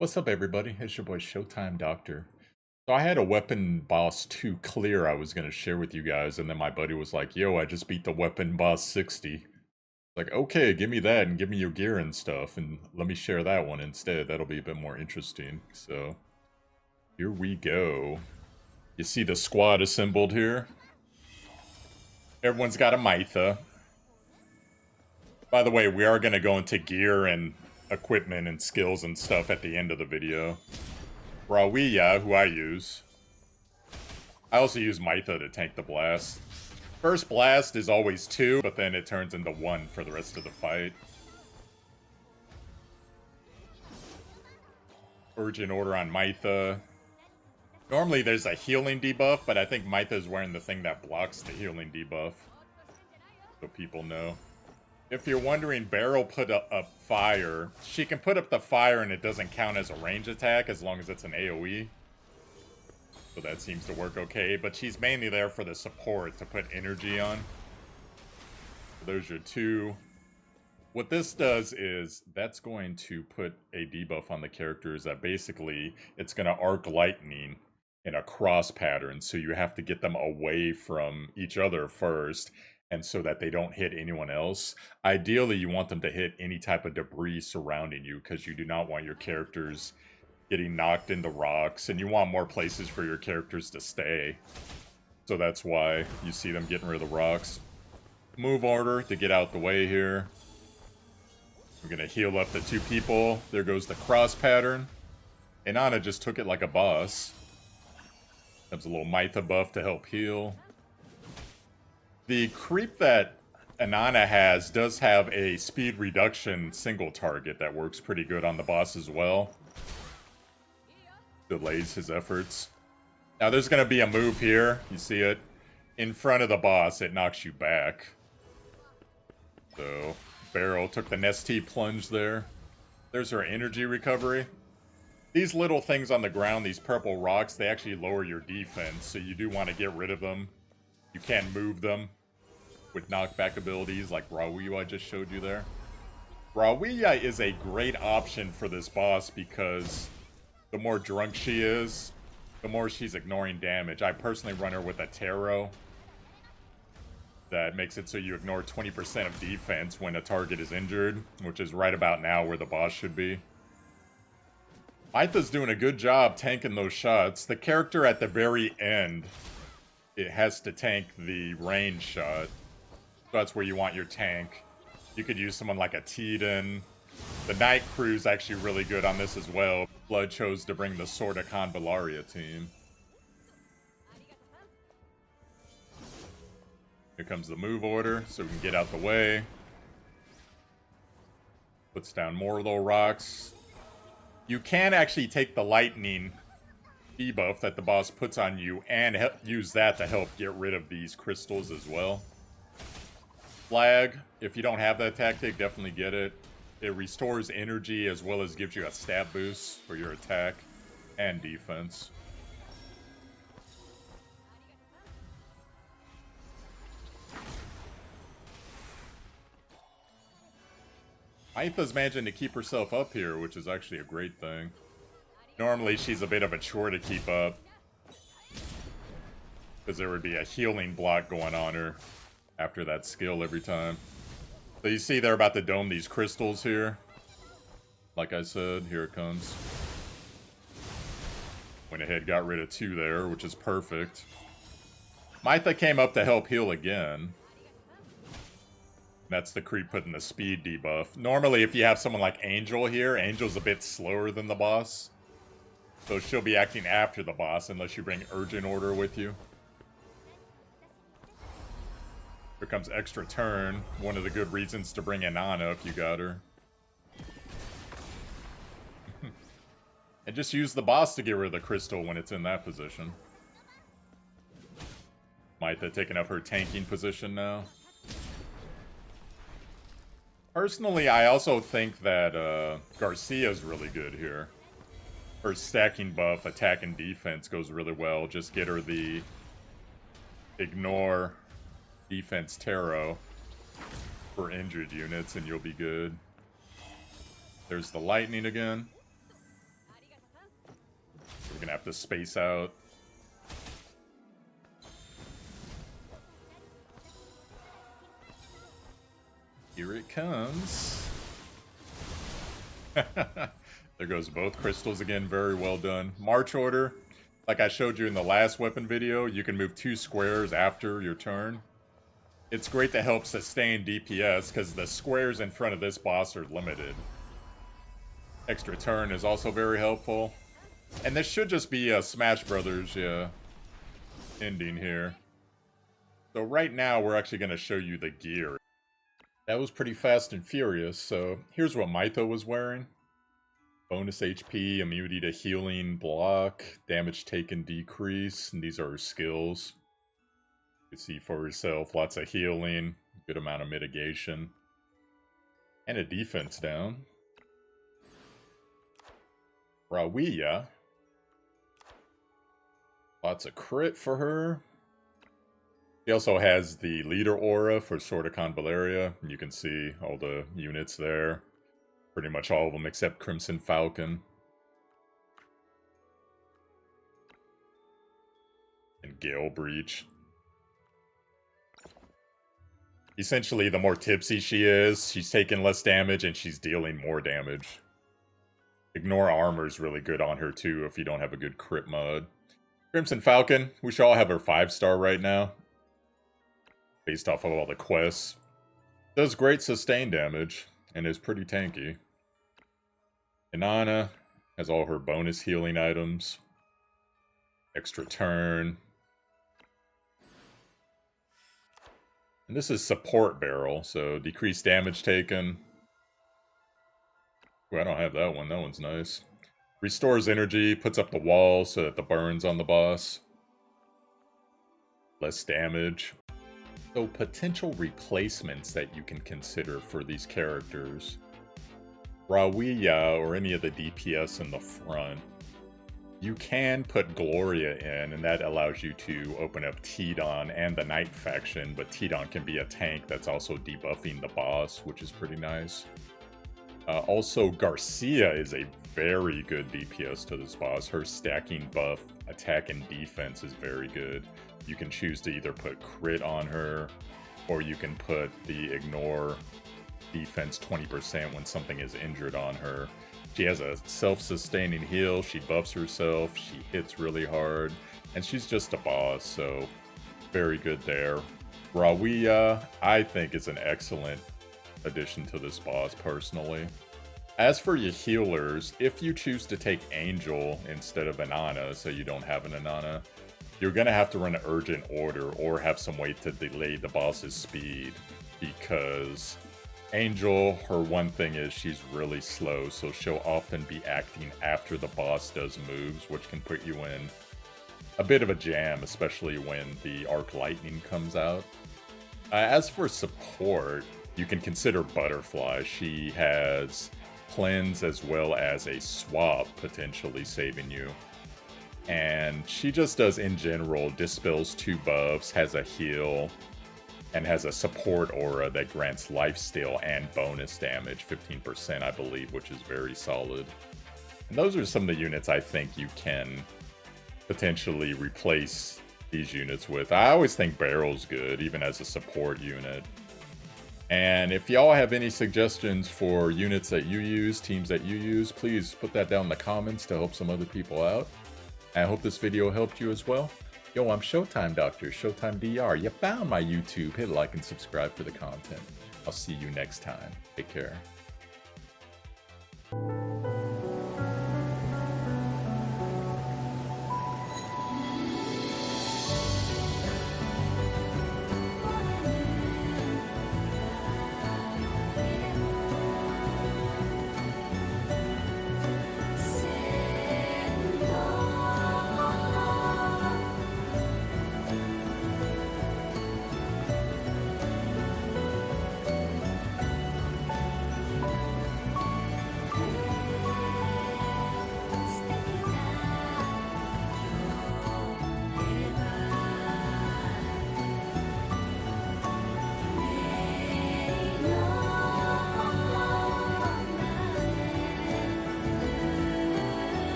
What's up, everybody? It's your boy Showtime Doctor. So I had a weapon boss 2 clear I was going to share with you guys, and then my buddy was like, yo, I just beat the weapon boss 60. Like, okay, give me that and give me your gear and stuff, and let me share that one instead. That'll be a bit more interesting. So, here we go. You see the squad assembled here? Everyone's got a Mytha. By the way, we are going to go into gear and equipment and skills and stuff at the end of the video. Rawiya, who I use. I also use Mytha to tank the blast. First blast is always 2, but then it turns into 1 for the rest of the fight. Urgent order on Mytha. Normally there's a healing debuff, but I think Mytha's wearing the thing that blocks the healing debuff. So people know. If you're wondering, Beryl put up fire. She can put up the fire and it doesn't count as a range attack as long as it's an AoE. So that seems to work okay, but she's mainly there for the support to put energy on. So those are 2. What this does is that's going to put a debuff on the characters that basically it's going to arc lightning in a cross pattern. So you have to get them away from each other first, and so that they don't hit anyone else. Ideally, you want them to hit any type of debris surrounding you because you do not want your characters getting knocked into rocks, and you want more places for your characters to stay. So that's why you see them getting rid of the rocks. Move order to get out the way here. We're gonna heal up the 2 people. There goes the cross pattern. Inanna just took it like a boss. Comes a little Mytha buff to help heal. The creep that Inanna has does have a speed reduction single target that works pretty good on the boss as well. Delays his efforts. Now there's going to be a move here. You see it? In front of the boss, it knocks you back. So, Beryl took the Nestea plunge there. There's her energy recovery. These little things on the ground, these purple rocks, they actually lower your defense, so you do want to get rid of them. You can't move them with knockback abilities like Rawiya I just showed you there. Rawiya is a great option for this boss because the more drunk she is, the more she's ignoring damage. I personally run her with a tarot that makes it so you ignore 20% of defense when a target is injured, which is right about now where the boss should be. Mytha's doing a good job tanking those shots. The character at the very end, it has to tank the range shot. So that's where you want your tank. You could use someone like a Teeden. The Night Crew's actually really good on this as well. Blood chose to bring the Sword of Convallaria team. Here comes the move order, so we can get out the way. Puts down more little rocks. You can actually take the lightning debuff that the boss puts on you and use that to help get rid of these crystals as well. Flag, if you don't have that tactic, definitely get it. It restores energy as well as gives you a stat boost for your attack and defense. Mytha's managing to keep herself up here, which is actually a great thing. Normally she's a bit of a chore to keep up, because there would be a healing block going on her after that skill every time. So you see they're about to dome these crystals here. Like I said, here it comes. Went ahead, got rid of 2 there, which is perfect. Mytha came up to help heal again. That's the creep putting the speed debuff. Normally, if you have someone like Angel here, Angel's a bit slower than the boss. So she'll be acting after the boss unless you bring Urgent Order with you. Here comes extra turn. One of the good reasons to bring Inanna if you got her. And just use the boss to get rid of the crystal when it's in that position. Mytha taking up her tanking position now. Personally, I also think that Garcia's really good here. Her stacking buff, attack and defense goes really well. Just get her the ignore defense tarot for injured units and you'll be good. There's the lightning again. You're gonna have to space out. Here it comes. There goes both crystals again. Very well done. March order. Like I showed you in the last weapon video, you can move 2 squares after your turn. It's great to help sustain DPS because the squares in front of this boss are limited. Extra turn is also very helpful. And this should just be a Smash Brothers ending here. So right now we're actually going to show you the gear. That was pretty fast and furious, so here's what Mytho was wearing. Bonus HP, immunity to healing, block, damage taken decrease, and these are her skills. You can see for yourself, lots of healing, good amount of mitigation, and a defense down. Rawiya. Lots of crit for her. She also has the leader aura for Sword of Convallaria. You can see all the units there. Pretty much all of them except Crimson Falcon. And Gale Breach. Essentially, the more tipsy she is, she's taking less damage and she's dealing more damage. Ignore Armor is really good on her too if you don't have a good crit mod. Crimson Falcon, we should all have her 5-star right now. Based off of all the quests. Does great sustain damage, and is pretty tanky. Inanna has all her bonus healing items. Extra turn. And this is support barrel, so decreased damage taken. Ooh, I don't have that one, that one's nice. Restores energy, puts up the wall so that the burns on the boss. Less damage. So potential replacements that you can consider for these characters. Rawiya or any of the DPS in the front. You can put Gloria in, and that allows you to open up Tidon and the Knight faction, but Tidon can be a tank that's also debuffing the boss, which is pretty nice. Also, Garcia is a very good DPS to this boss. Her stacking buff, attack and defense is very good. You can choose to either put crit on her, or you can put the ignore defense 20% when something is injured on her. She has a self-sustaining heal, she buffs herself, she hits really hard, and she's just a boss, so very good there. Rawiya, I think, is an excellent addition to this boss, personally. As for your healers, if you choose to take Angel instead of Inanna, so you don't have an Inanna, you're going to have to run an urgent order or have some way to delay the boss's speed, because Angel, her one thing is she's really slow, so she'll often be acting after the boss does moves, which can put you in a bit of a jam, especially when the Arc Lightning comes out. As for support, you can consider Butterfly. She has cleanse as well as a swap, potentially saving you. And she just does, in general, dispels 2 buffs, has a heal, and has a support aura that grants lifesteal and bonus damage, 15% I believe, which is very solid. And those are some of the units I think you can potentially replace these units with. I always think Barrel's good, even as a support unit. And if y'all have any suggestions for units that you use, teams that you use, please put that down in the comments to help some other people out. I hope this video helped you as well. Yo, I'm Showtime Doctor, Showtime DR. You found my YouTube. Hit like and subscribe for the content. I'll see you next time. Take care.